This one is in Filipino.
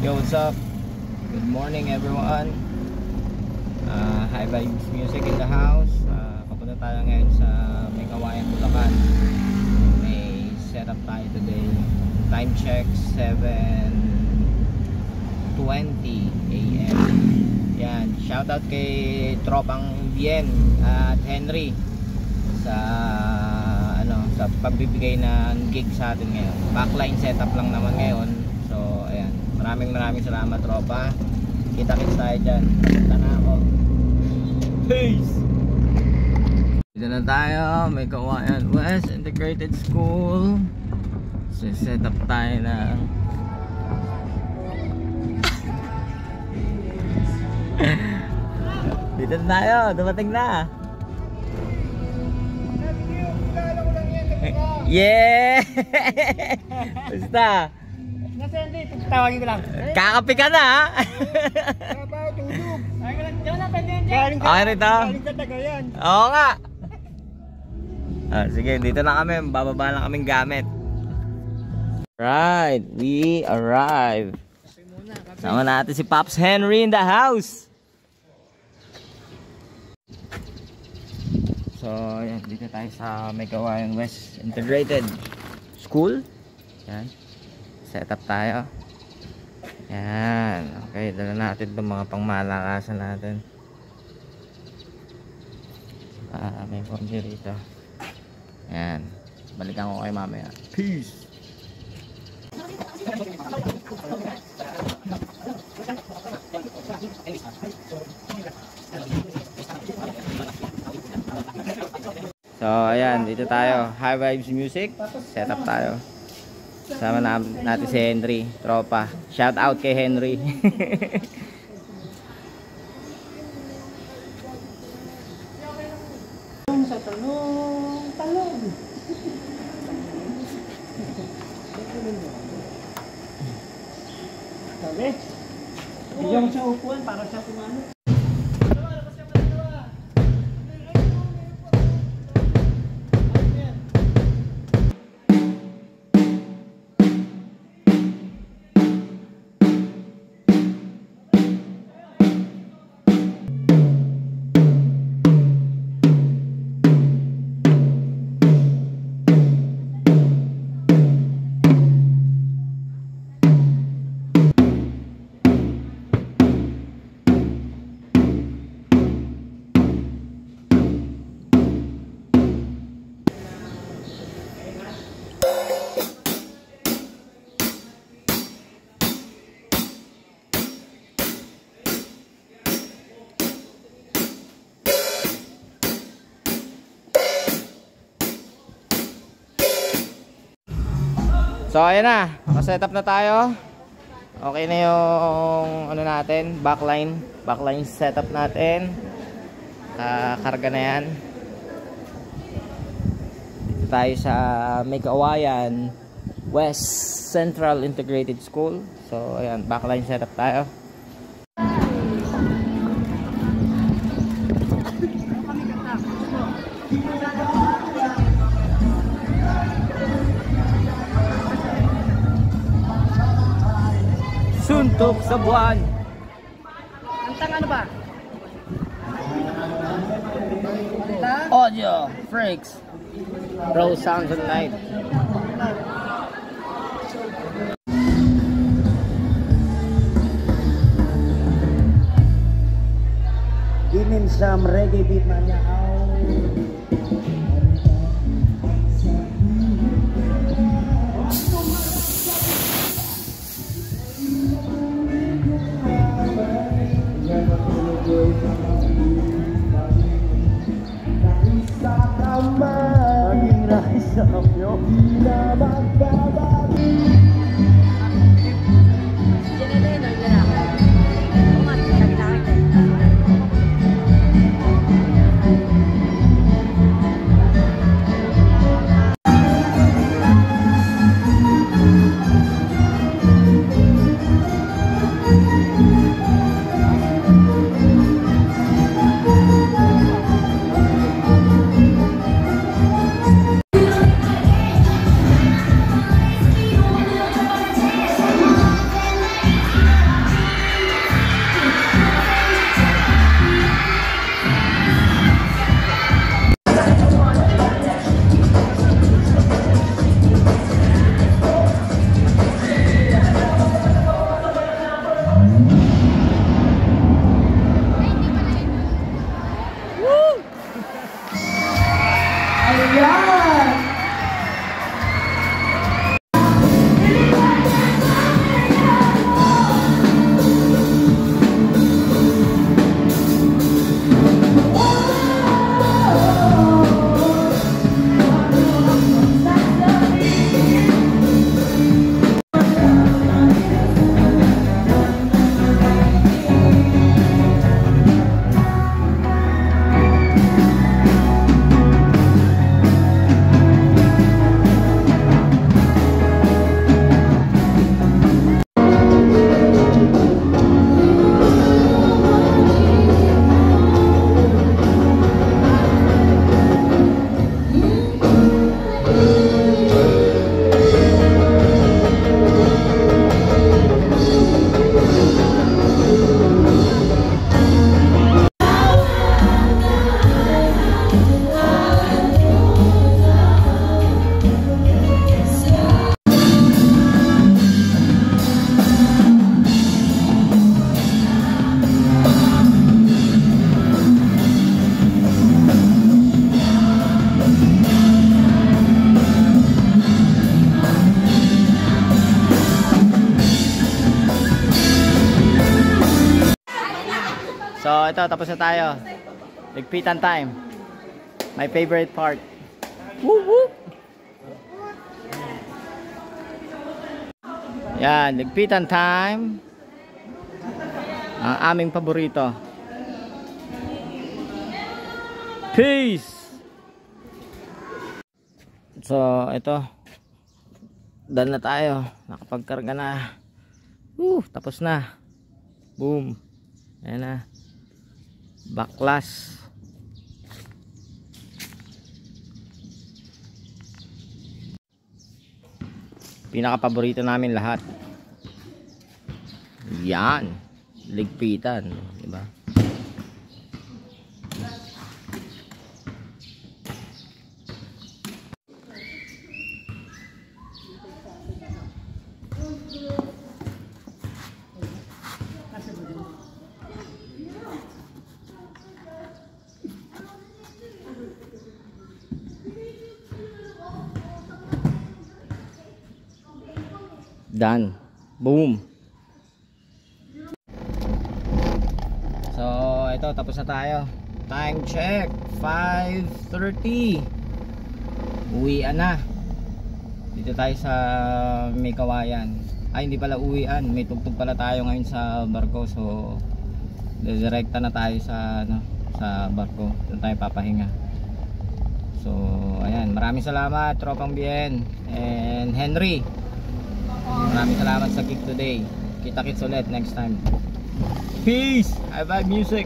Yo, what's up? Good morning everyone. High Vibes Music in the house. Papunta tayo ngayon sa May Kawayan, Bulacan. May setup tayo today. Time check 7:20 AM. Yan, shoutout kay Tropang Bien at Henry sa sa pagbibigay ng gig sa atin ngayon. Backline setup lang naman ngayon. So ayan, maraming salamat tropa. Kita-kits tayo dyan. Punta na ako. Peace! Dito na tayo, May Kawayan West Integrated School. So set up tayo na dito na tayo, dumating na. Yeah! Basta nasa hindi, tawagin ko lang. kakapi ka na ha? Trabaho, tulog. Diyan na, pwede yan. Okay rito? Galing ka Tagayan. Oo nga. Sige, dito na kami. Bababa lang kaming gamit. Right, we arrived. Sama natin si Pops Henry in the house. So, yan, dito tayo sa May Kawayan West Integrated School. Yan. Set up tayo. Yan. Okay, dala natin itong mga pangmalakasan natin. May konti rito. Yan. Balikan ko kayo mamaya. Peace! So ayan, dito tayo, High Vibes Music. Set up tayo. Sama natin si Henry, tropa. Shout out kay Henry. Sa talong. Sabi? Yung sa upuan para sa kumano. So ayan na, naka-set up na tayo. Okay na yung natin, backline setup natin. Karga na yan. Dito tayo sa May Kawayan West Central Integrated School. So ayan, backline setup tayo. Suntok sa buwan. Antang ano ba? Audio Freaks. Raw sounds and light. Give him some reggae beat man niya. So ito, tapos na tayo. Ligpitan time. My favorite part. Woo woo! Yan, ligpitan time. Ang aming paborito. Peace! So ito, done na tayo. Nakapagkarga na. Tapos na. Boom. Ayan na. Backlash. Pinaka-paborito namin lahat. Yan. Ligpitan, di ba? Done. Boom. So ito, tapos na tayo. Time check 5:30. Uwian na. Dito tayo sa may kawayan. Ay, hindi pala uwian, may tugtog pala tayo ngayon sa barko. So direkta na tayo sa sa barko. Doon tayo papahinga. So ayan, maraming salamat Tropang Bien and Henry. Maraming salamat sa gig today. Kita-kits ulit next time. Peace! I vibe music.